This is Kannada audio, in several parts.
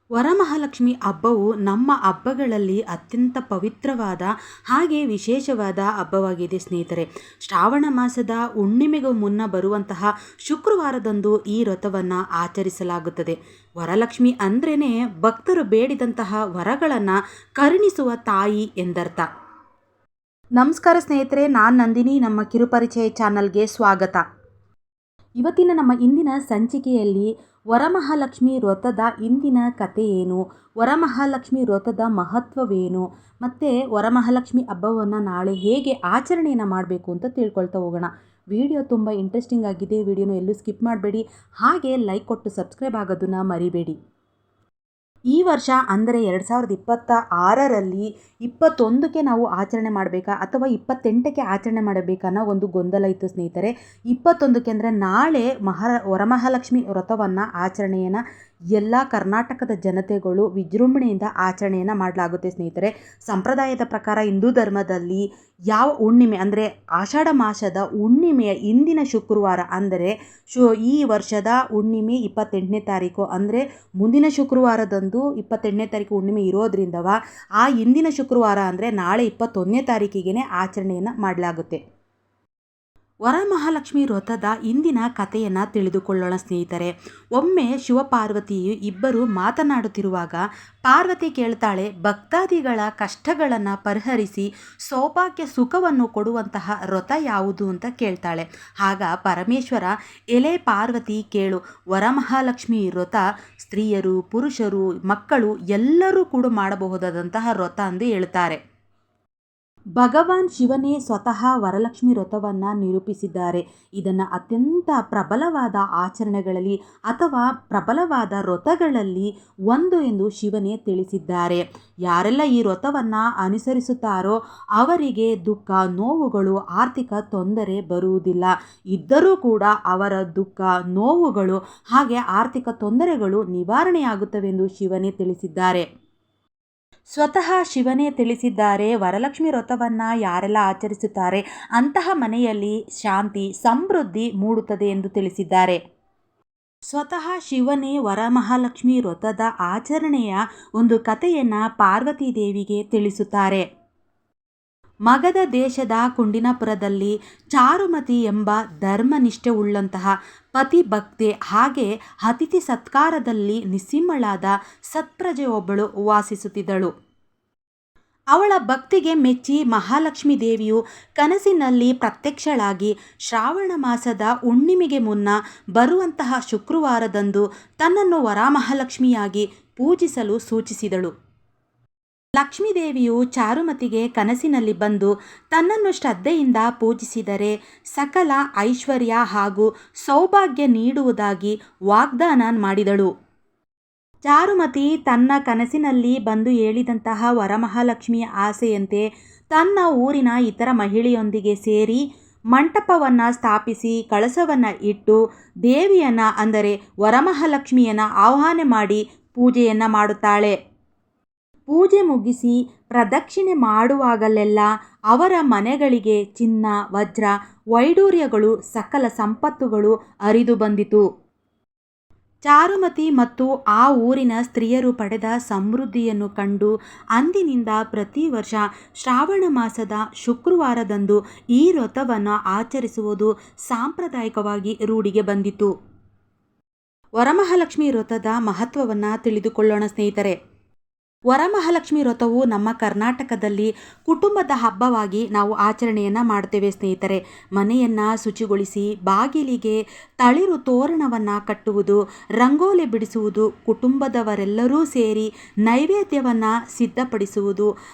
ವರಮಹಾಲಕ್ಷ್ಮಿ ಹಬ್ಬವು ನಮ್ಮ ಹಬ್ಬಗಳಲ್ಲಿ ಅತ್ಯಂತ ಪವಿತ್ರವಾದ ಹಾಗೆ ವಿಶೇಷವಾದ ಹಬ್ಬವಾಗಿದೆ ಸ್ನೇಹಿತರೆ. ಶ್ರಾವಣ ಮಾಸದ ಹುಣ್ಣಿಮೆಗೂ ಮುನ್ನ ಬರುವಂತಹ ಶುಕ್ರವಾರದಂದು ಈ ವ್ರತವನ್ನು ಆಚರಿಸಲಾಗುತ್ತದೆ. ವರಲಕ್ಷ್ಮಿ ಅಂದ್ರೇ ಭಕ್ತರು ಬೇಡಿದಂತಹ ವರಗಳನ್ನು ಕರುಣಿಸುವ ತಾಯಿ ಎಂದರ್ಥ. ನಮಸ್ಕಾರ ಸ್ನೇಹಿತರೆ, ನಾನು ನಂದಿನಿ. ನಮ್ಮ ಕಿರುಪರಿಚಯ ಚಾನಲ್ಗೆ ಸ್ವಾಗತ. ಇವತ್ತಿನ ನಮ್ಮ ಇಂದಿನ ಸಂಚಿಕೆಯಲ್ಲಿ ವರಮಹಾಲಕ್ಷ್ಮಿ ವ್ರತದ ಇಂದಿನ ಕಥೆ ಏನು, ವರಮಹಾಲಕ್ಷ್ಮಿ ವ್ರತದ ಮಹತ್ವವೇನು, ಮತ್ತು ವರಮಹಾಲಕ್ಷ್ಮಿ ಹಬ್ಬವನ್ನು ನಾಳೆ ಹೇಗೆ ಆಚರಣೆಯನ್ನು ಮಾಡಬೇಕು ಅಂತ ತಿಳ್ಕೊಳ್ತಾ ಹೋಗೋಣ. ವಿಡಿಯೋ ತುಂಬ ಇಂಟ್ರೆಸ್ಟಿಂಗ್ ಆಗಿದೆ. ವಿಡಿಯೋನ ಎಲ್ಲೂ ಸ್ಕಿಪ್ ಮಾಡಬೇಡಿ. ಹಾಗೆ ಲೈಕ್ ಕೊಟ್ಟು ಸಬ್ಸ್ಕ್ರೈಬ್ ಆಗೋದನ್ನು ಮರಿಬೇಡಿ. ಈ ವರ್ಷ ಅಂದರೆ 2026ರಲ್ಲಿ 21ಕ್ಕೆ ನಾವು ಆಚರಣೆ ಮಾಡಬೇಕಾ ಅಥವಾ 28ಕ್ಕೆ ಆಚರಣೆ ಮಾಡಬೇಕನ್ನೋ ಒಂದು ಗೊಂದಲ ಇತ್ತು ಸ್ನೇಹಿತರೆ. 21ಕ್ಕೆ ಅಂದರೆ ನಾಳೆ ವರಮಹಾಲಕ್ಷ್ಮಿ ವ್ರತವನ್ನು ಆಚರಣೆಯನ್ನು ಎಲ್ಲ ಕರ್ನಾಟಕದ ಜನತೆಗಳು ವಿಜೃಂಭಣೆಯಿಂದ ಆಚರಣೆಯನ್ನು ಮಾಡಲಾಗುತ್ತೆ ಸ್ನೇಹಿತರೆ. ಸಂಪ್ರದಾಯದ ಪ್ರಕಾರ ಹಿಂದೂ ಧರ್ಮದಲ್ಲಿ ಯಾವ ಹುಣ್ಣಿಮೆ ಅಂದರೆ ಆಷಾಢ ಮಾಸದ ಹುಣ್ಣಿಮೆಯ ಇಂದಿನ ಶುಕ್ರವಾರ ಅಂದರೆ ಈ ವರ್ಷದ ಹುಣ್ಣಿಮೆ 28ನೇ ತಾರೀಕು ಅಂದರೆ ಮುಂದಿನ ಶುಕ್ರವಾರದಂದು 28ನೇ ತಾರೀಕು ಹುಣ್ಣಿಮೆ ಇರೋದ್ರಿಂದವ ಆ ಇಂದಿನ ಶುಕ್ರವಾರ ಅಂದರೆ ನಾಳೆ 21ನೇ ತಾರೀಕಿಗೆ ಆಚರಣೆಯನ್ನು ಮಾಡಲಾಗುತ್ತೆ. ವರಮಹಾಲಕ್ಷ್ಮಿ ವ್ರತದ ಇಂದಿನ ಕಥೆಯನ್ನು ತಿಳಿದುಕೊಳ್ಳೋಣ ಸ್ನೇಹಿತರೆ. ಒಮ್ಮೆ ಶಿವಪಾರ್ವತಿಯು ಇಬ್ಬರು ಮಾತನಾಡುತ್ತಿರುವಾಗ ಪಾರ್ವತಿ ಕೇಳ್ತಾಳೆ, ಭಕ್ತಾದಿಗಳ ಕಷ್ಟಗಳನ್ನು ಪರಿಹರಿಸಿ ಸೌಭಾಗ್ಯ ಸುಖವನ್ನು ಕೊಡುವಂತಹ ವ್ರತ ಯಾವುದು ಅಂತ ಕೇಳ್ತಾಳೆ. ಆಗ ಪರಮೇಶ್ವರ, ಎಲೆ ಪಾರ್ವತಿ ಕೇಳು, ವರಮಹಾಲಕ್ಷ್ಮಿ ವ್ರತ ಸ್ತ್ರೀಯರು, ಪುರುಷರು, ಮಕ್ಕಳು ಎಲ್ಲರೂ ಕೂಡ ಮಾಡಬಹುದಾದಂತಹ ವ್ರತ ಎಂದು ಹೇಳ್ತಾರೆ. ಭಗವಾನ್ ಶಿವನೇ ಸ್ವತಃ ವರಲಕ್ಷ್ಮಿ ವ್ರತವನ್ನು ನಿರೂಪಿಸಿದ್ದಾರೆ. ಇದನ್ನು ಅತ್ಯಂತ ಪ್ರಬಲವಾದ ಆಚರಣೆಗಳಲ್ಲಿ ಅಥವಾ ಪ್ರಬಲವಾದ ವ್ರತಗಳಲ್ಲಿ ಒಂದು ಎಂದು ಶಿವನೇ ತಿಳಿಸಿದ್ದಾರೆ. ಯಾರೆಲ್ಲ ಈ ವ್ರತವನ್ನು ಅನುಸರಿಸುತ್ತಾರೋ ಅವರಿಗೆ ದುಃಖ, ನೋವುಗಳು, ಆರ್ಥಿಕ ತೊಂದರೆ ಬರುವುದಿಲ್ಲ. ಇದ್ದರೂ ಕೂಡ ಅವರ ದುಃಖ, ನೋವುಗಳು ಹಾಗೆ ಆರ್ಥಿಕ ತೊಂದರೆಗಳು ನಿವಾರಣೆಯಾಗುತ್ತವೆಂದು ಶಿವನೇ ತಿಳಿಸಿದ್ದಾರೆ. ಸ್ವತಃ ಶಿವನೇ ತಿಳಿಸಿದ್ದಾರೆ. ವರಲಕ್ಷ್ಮಿ ವ್ರತವನ್ನು ಯಾರೆಲ್ಲ ಆಚರಿಸುತ್ತಾರೆ ಅಂತಹ ಮನೆಯಲ್ಲಿ ಶಾಂತಿ, ಸಮೃದ್ಧಿ ಮೂಡುತ್ತದೆ ಎಂದು ತಿಳಿಸಿದ್ದಾರೆ. ಸ್ವತಃ ಶಿವನೇ ವರಮಹಾಲಕ್ಷ್ಮಿ ವ್ರತದ ಆಚರಣೆಯ ಒಂದು ಕಥೆಯನ್ನು ಪಾರ್ವತಿ ದೇವಿಗೆ ತಿಳಿಸುತ್ತಾರೆ. ಮಗಧ ದೇಶದ ಕುಂಡಿನಪುರದಲ್ಲಿ ಚಾರುಮತಿ ಎಂಬ ಧರ್ಮನಿಷ್ಠೆ ಉಳ್ಳಂತಹ ಪತಿಭಕ್ತೆ ಹಾಗೆ ಅತಿಥಿ ಸತ್ಕಾರದಲ್ಲಿ ನಿಸ್ಸೀಮಳಾದ ಸತ್ಪ್ರಜೆಯೊಬ್ಬಳು ವಾಸಿಸುತ್ತಿದ್ದಳು. ಅವಳ ಭಕ್ತಿಗೆ ಮೆಚ್ಚಿ ಮಹಾಲಕ್ಷ್ಮೀ ದೇವಿಯು ಕನಸಿನಲ್ಲಿ ಪ್ರತ್ಯಕ್ಷಳಾಗಿ ಶ್ರಾವಣ ಮಾಸದ ಹುಣ್ಣಿಮೆಗೆ ಮುನ್ನ ಬರುವಂತಹ ಶುಕ್ರವಾರದಂದು ತನ್ನನ್ನು ವರಮಹಾಲಕ್ಷ್ಮಿಯಾಗಿ ಪೂಜಿಸಲು ಸೂಚಿಸಿದಳು. ಲಕ್ಷ್ಮೀದೇವಿಯು ಚಾರುಮತಿಗೆ ಕನಸಿನಲ್ಲಿ ಬಂದು ತನ್ನನ್ನು ಶ್ರದ್ಧೆಯಿಂದ ಪೂಜಿಸಿದರೆ ಸಕಲ ಐಶ್ವರ್ಯ ಹಾಗೂ ಸೌಭಾಗ್ಯ ನೀಡುವುದಾಗಿ ವಾಗ್ದಾನ ಮಾಡಿದಳು. ಚಾರುಮತಿ ತನ್ನ ಕನಸಿನಲ್ಲಿ ಬಂದು ಹೇಳಿದಂತಹ ವರಮಹಾಲಕ್ಷ್ಮಿಯ ಆಸೆಯಂತೆ ತನ್ನ ಊರಿನ ಇತರ ಮಹಿಳೆಯೊಂದಿಗೆ ಸೇರಿ ಮಂಟಪವನ್ನು ಸ್ಥಾಪಿಸಿ ಕಳಸವನ್ನು ಇಟ್ಟು ದೇವಿಯನ್ನು ಅಂದರೆ ವರಮಹಾಲಕ್ಷ್ಮಿಯನ್ನು ಆಹ್ವಾನ ಮಾಡಿ ಪೂಜೆಯನ್ನು ಮಾಡುತ್ತಾಳೆ. ಪೂಜೆ ಮುಗಿಸಿ ಪ್ರದಕ್ಷಿಣೆ ಮಾಡುವಾಗಲೆಲ್ಲ ಅವರ ಮನೆಗಳಿಗೆ ಚಿನ್ನ, ವಜ್ರ, ವೈಡೂರ್ಯಗಳು, ಸಕಲ ಸಂಪತ್ತುಗಳು ಹರಿದು ಬಂದಿತು. ಚಾರುಮತಿ ಮತ್ತು ಆ ಊರಿನ ಸ್ತ್ರೀಯರು ಪಡೆದ ಸಮೃದ್ಧಿಯನ್ನು ಕಂಡು ಅಂದಿನಿಂದ ಪ್ರತಿ ವರ್ಷ ಶ್ರಾವಣ ಮಾಸದ ಶುಕ್ರವಾರದಂದು ಈ ವ್ರತವನ್ನು ಆಚರಿಸುವುದು ಸಾಂಪ್ರದಾಯಿಕವಾಗಿ ರೂಢಿಗೆ ಬಂದಿತು. ವರಮಹಾಲಕ್ಷ್ಮಿ ವ್ರತದ ಮಹತ್ವವನ್ನು ತಿಳಿದುಕೊಳ್ಳೋಣ ಸ್ನೇಹಿತರೆ. ವರಮಹಾಲಕ್ಷ್ಮಿ ವ್ರತವು ನಮ್ಮ ಕರ್ನಾಟಕದಲ್ಲಿ ಕುಟುಂಬದ ಹಬ್ಬವಾಗಿ ನಾವು ಆಚರಣೆಯನ್ನು ಮಾಡ್ತೇವೆ ಸ್ನೇಹಿತರೆ. ಮನೆಯನ್ನು ಶುಚಿಗೊಳಿಸಿ ಬಾಗಿಲಿಗೆ ತಳಿರು ತೋರಣವನ್ನು ಕಟ್ಟುವುದು, ರಂಗೋಲಿ ಬಿಡಿಸುವುದು, ಕುಟುಂಬದವರೆಲ್ಲರೂ ಸೇರಿ ನೈವೇದ್ಯವನ್ನು ಸಿದ್ಧಪಡಿಸುವುದು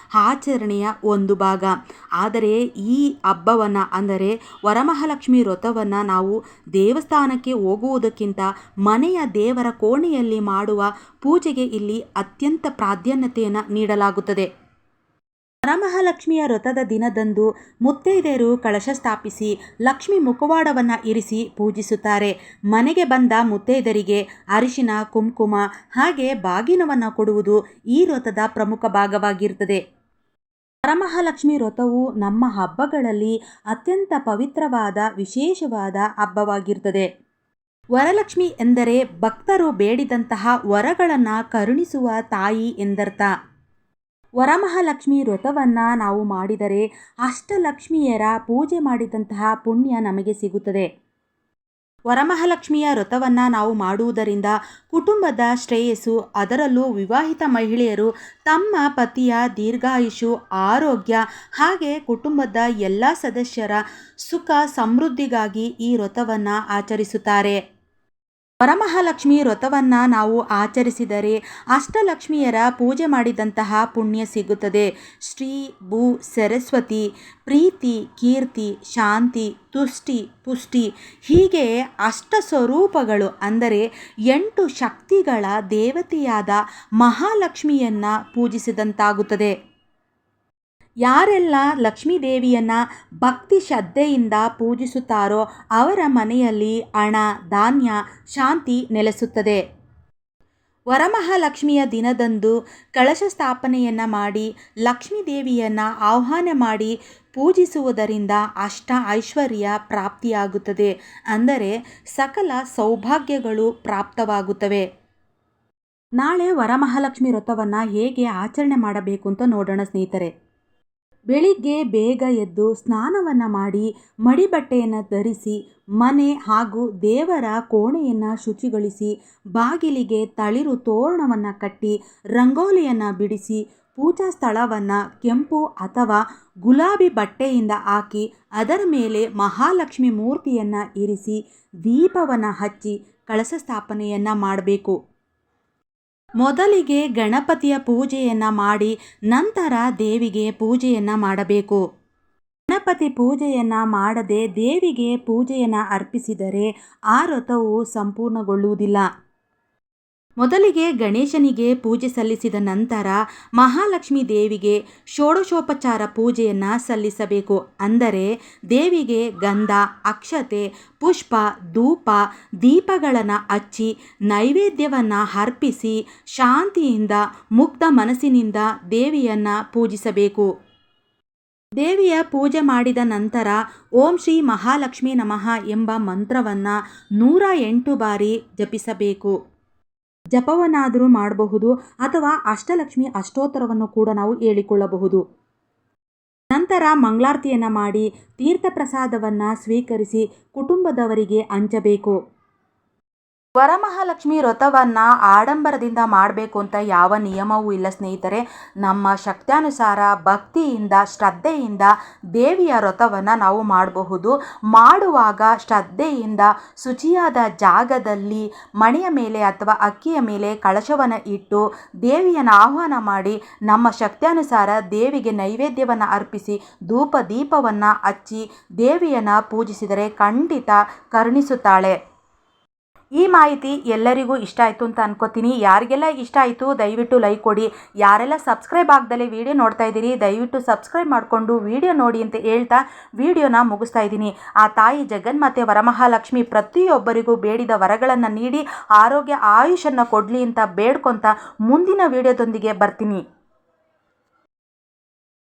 ಆಚರಣೆಯ ಒಂದು ಭಾಗ. ಆದರೆ ಈ ಹಬ್ಬವನ್ನು ಅಂದರೆ ವರಮಹಾಲಕ್ಷ್ಮಿ ವ್ರತವನ್ನು ನಾವು ದೇವಸ್ಥಾನಕ್ಕೆ ಹೋಗುವುದಕ್ಕಿಂತ ಮನೆಯ ದೇವರ ಕೋಣೆಯಲ್ಲಿ ಮಾಡುವ ಪೂಜೆಗೆ ಇಲ್ಲಿ ಅತ್ಯಂತ ಪ್ರಾಧಾನ್ಯತೆಯನ್ನು ನೀಡಲಾಗುತ್ತದೆ. ವರಮಹಾಲಕ್ಷ್ಮಿಯ ವ್ರತದ ದಿನದಂದು ಮುತ್ತೈದೆಯರು ಕಳಶ ಸ್ಥಾಪಿಸಿ ಲಕ್ಷ್ಮಿ ಮುಖವಾಡವನ್ನು ಇರಿಸಿ ಪೂಜಿಸುತ್ತಾರೆ. ಮನೆಗೆ ಬಂದ ಮುತ್ತೈದೆಯರಿಗೆ ಅರಿಶಿನ, ಕುಂಕುಮ ಹಾಗೆ ಬಾಗಿನವನ್ನು ಕೊಡುವುದು ಈ ವ್ರತದ ಪ್ರಮುಖ ಭಾಗವಾಗಿರುತ್ತದೆ. ವರಮಹಾಲಕ್ಷ್ಮಿ ವ್ರತವು ನಮ್ಮ ಹಬ್ಬಗಳಲ್ಲಿ ಅತ್ಯಂತ ಪವಿತ್ರವಾದ ವಿಶೇಷವಾದ ಹಬ್ಬವಾಗಿರುತ್ತದೆ. ವರಲಕ್ಷ್ಮಿ ಎಂದರೆ ಭಕ್ತರು ಬೇಡಿದಂತಹ ವರಗಳನ್ನು ಕರುಣಿಸುವ ತಾಯಿ ಎಂದರ್ಥ. ವರಮಹಾಲಕ್ಷ್ಮಿ ವ್ರತವನ್ನು ನಾವು ಮಾಡಿದರೆ ಅಷ್ಟಲಕ್ಷ್ಮಿಯರ ಪೂಜೆ ಮಾಡಿದಂತಹ ಪುಣ್ಯ ನಮಗೆ ಸಿಗುತ್ತದೆ. ವರಮಹಾಲಕ್ಷ್ಮಿಯ ವ್ರತವನ್ನು ನಾವು ಮಾಡುವುದರಿಂದ ಕುಟುಂಬದ ಶ್ರೇಯಸ್ಸು, ಅದರಲ್ಲೂ ವಿವಾಹಿತ ಮಹಿಳೆಯರು ತಮ್ಮ ಪತಿಯ ದೀರ್ಘಾಯುಷು, ಆರೋಗ್ಯ ಹಾಗೆ ಕುಟುಂಬದ ಎಲ್ಲ ಸದಸ್ಯರ ಸುಖ ಸಮೃದ್ಧಿಗಾಗಿ ಈ ವ್ರತವನ್ನು ಆಚರಿಸುತ್ತಾರೆ. ವರಮಹಾಲಕ್ಷ್ಮಿ ವ್ರತವನ್ನು ನಾವು ಆಚರಿಸಿದರೆ ಅಷ್ಟಲಕ್ಷ್ಮಿಯರ ಪೂಜೆ ಮಾಡಿದಂತಹ ಪುಣ್ಯ ಸಿಗುತ್ತದೆ. ಶ್ರೀ ಭೂ ಸರಸ್ವತಿ, ಪ್ರೀತಿ, ಕೀರ್ತಿ, ಶಾಂತಿ, ತುಷ್ಟಿ, ಪುಷ್ಟಿ ಹೀಗೆ ಅಷ್ಟ ಸ್ವರೂಪಗಳು ಅಂದರೆ 8 ಶಕ್ತಿಗಳ ದೇವತೆಯಾದ ಮಹಾಲಕ್ಷ್ಮಿಯನ್ನು ಪೂಜಿಸಿದಂತಾಗುತ್ತದೆ. ಯಾರೆಲ್ಲ ಲಕ್ಷ್ಮೀ ದೇವಿಯನ್ನು ಭಕ್ತಿ ಶ್ರದ್ಧೆಯಿಂದ ಪೂಜಿಸುತ್ತಾರೋ ಅವರ ಮನೆಯಲ್ಲಿ ಹಣ, ಧಾನ್ಯ, ಶಾಂತಿ ನೆಲೆಸುತ್ತದೆ. ವರಮಹಾಲಕ್ಷ್ಮಿಯ ದಿನದಂದು ಕಳಶ ಸ್ಥಾಪನೆಯನ್ನು ಮಾಡಿ ಲಕ್ಷ್ಮೀ ದೇವಿಯನ್ನು ಆಹ್ವಾನ ಮಾಡಿ ಪೂಜಿಸುವುದರಿಂದ ಅಷ್ಟ ಐಶ್ವರ್ಯ ಪ್ರಾಪ್ತಿಯಾಗುತ್ತದೆ. ಅಂದರೆ ಸಕಲ ಸೌಭಾಗ್ಯಗಳು ಪ್ರಾಪ್ತವಾಗುತ್ತವೆ. ನಾಳೆ ವರಮಹಾಲಕ್ಷ್ಮಿ ವ್ರತವನ್ನು ಹೇಗೆ ಆಚರಣೆ ಮಾಡಬೇಕು ಅಂತ ನೋಡೋಣ ಸ್ನೇಹಿತರೆ. ಬೆಳಿಗ್ಗೆ ಬೇಗ ಎದ್ದು ಸ್ನಾನವನ್ನು ಮಾಡಿ ಮಡಿಬಟ್ಟೆಯನ್ನು ಧರಿಸಿ ಮನೆ ಹಾಗೂ ದೇವರ ಕೋಣೆಯನ್ನು ಶುಚಿಗೊಳಿಸಿ ಬಾಗಿಲಿಗೆ ತಳಿರು ತೋರಣವನ್ನು ಕಟ್ಟಿ ರಂಗೋಲಿಯನ್ನು ಬಿಡಿಸಿ ಪೂಜಾ ಸ್ಥಳವನ್ನು ಕೆಂಪು ಅಥವಾ ಗುಲಾಬಿ ಬಟ್ಟೆಯಿಂದ ಹಾಕಿ ಅದರ ಮೇಲೆ ಮಹಾಲಕ್ಷ್ಮಿ ಮೂರ್ತಿಯನ್ನು ಇರಿಸಿ ದೀಪವನ್ನು ಹಚ್ಚಿ ಕಳಶ ಸ್ಥಾಪನೆಯನ್ನು ಮಾಡಬೇಕು. ಮೊದಲಿಗೆ ಗಣಪತಿಯ ಪೂಜೆಯನ್ನು ಮಾಡಿ ನಂತರ ದೇವಿಗೆ ಪೂಜೆಯನ್ನು ಮಾಡಬೇಕು. ಗಣಪತಿ ಪೂಜೆಯನ್ನು ಮಾಡದೆ ದೇವಿಗೆ ಪೂಜೆಯನ್ನು ಅರ್ಪಿಸಿದರೆ ಆ ವ್ರತವು ಸಂಪೂರ್ಣಗೊಳ್ಳುವುದಿಲ್ಲ. ಮೊದಲಿಗೆ ಗಣೇಶನಿಗೆ ಪೂಜೆ ಸಲ್ಲಿಸಿದ ನಂತರ ಮಹಾಲಕ್ಷ್ಮಿ ದೇವಿಗೆ ಷೋಡಶೋಪಚಾರ ಪೂಜೆಯನ್ನು ಸಲ್ಲಿಸಬೇಕು. ಅಂದರೆ ದೇವಿಗೆ ಗಂಧ, ಅಕ್ಷತೆ, ಪುಷ್ಪ, ಧೂಪ, ದೀಪಗಳನ್ನು ಹಚ್ಚಿ ನೈವೇದ್ಯವನ್ನು ಅರ್ಪಿಸಿ ಶಾಂತಿಯಿಂದ ಮುಗ್ಧ ಮನಸ್ಸಿನಿಂದ ದೇವಿಯನ್ನು ಪೂಜಿಸಬೇಕು. ದೇವಿಯ ಪೂಜೆ ಮಾಡಿದ ನಂತರ ಓಂ ಶ್ರೀ ಮಹಾಲಕ್ಷ್ಮೀ ನಮಃ ಎಂಬ ಮಂತ್ರವನ್ನು 108 ಬಾರಿ ಜಪಿಸಬೇಕು. ಜಪವನ್ನಾದರೂ ಮಾಡಬಹುದು ಅಥವಾ ಅಷ್ಟಲಕ್ಷ್ಮಿ ಅಷ್ಟೋತ್ತರವನ್ನು ಕೂಡ ನಾವು ಹೇಳಿಕೊಳ್ಳಬಹುದು. ನಂತರ ಮಂಗಳಾರತಿಯನ್ನು ಮಾಡಿ ತೀರ್ಥ ಪ್ರಸಾದವನ್ನು ಸ್ವೀಕರಿಸಿ ಕುಟುಂಬದವರಿಗೆ ಹಂಚಬೇಕು. ವರಮಹಾಲಕ್ಷ್ಮಿ ವ್ರತವನ್ನು ಆಡಂಬರದಿಂದ ಮಾಡಬೇಕು ಅಂತ ಯಾವ ನಿಯಮವೂ ಇಲ್ಲ ಸ್ನೇಹಿತರೆ. ನಮ್ಮ ಶಕ್ತ್ಯಾನುಸಾರ ಭಕ್ತಿಯಿಂದ ಶ್ರದ್ಧೆಯಿಂದ ದೇವಿಯ ವ್ರತವನ್ನು ನಾವು ಮಾಡಬಹುದು. ಮಾಡುವಾಗ ಶ್ರದ್ಧೆಯಿಂದ ಶುಚಿಯಾದ ಜಾಗದಲ್ಲಿ ಮಣೆಯ ಮೇಲೆ ಅಥವಾ ಅಕ್ಕಿಯ ಮೇಲೆ ಕಳಶವನ್ನು ಇಟ್ಟು ದೇವಿಯನ್ನು ಆಹ್ವಾನ ಮಾಡಿ ನಮ್ಮ ಶಕ್ತ್ಯಾನುಸಾರ ದೇವಿಗೆ ನೈವೇದ್ಯವನ್ನು ಅರ್ಪಿಸಿ ಧೂಪ ದೀಪವನ್ನು ಹಚ್ಚಿ ದೇವಿಯನ್ನು ಪೂಜಿಸಿದರೆ ಖಂಡಿತ ಕರುಣಿಸುತ್ತಾಳೆ. ಈ ಮಾಹಿತಿ ಎಲ್ಲರಿಗೂ ಇಷ್ಟ ಆಯಿತು ಅಂತ ಅನ್ಕೋತೀನಿ. ಯಾರಿಗೆಲ್ಲ ಇಷ್ಟ ಆಯಿತು ದಯವಿಟ್ಟು ಲೈಕ್ ಕೊಡಿ. ಯಾರೆಲ್ಲ ಸಬ್ಸ್ಕ್ರೈಬ್ ಆಗದಲ್ಲೇ ವಿಡಿಯೋ ನೋಡ್ತಾ ಇದ್ದೀರಿ ದಯವಿಟ್ಟು ಸಬ್ಸ್ಕ್ರೈಬ್ ಮಾಡಿಕೊಂಡು ವಿಡಿಯೋ ನೋಡಿ ಅಂತ ಹೇಳ್ತಾ ವಿಡಿಯೋನ ಮುಗಿಸ್ತಾ ಇದ್ದೀನಿ. ಆ ತಾಯಿ ಜಗನ್ಮಾತೆ ವರಮಹಾಲಕ್ಷ್ಮಿ ಪ್ರತಿಯೊಬ್ಬರಿಗೂ ಬೇಡಿದ ವರಗಳನ್ನು ನೀಡಿ ಆರೋಗ್ಯ ಆಯುಷನ್ನು ಕೊಡಲಿ ಅಂತ ಬೇಡ್ಕೊತ ಮುಂದಿನ ವಿಡಿಯೋದೊಂದಿಗೆ ಬರ್ತೀನಿ.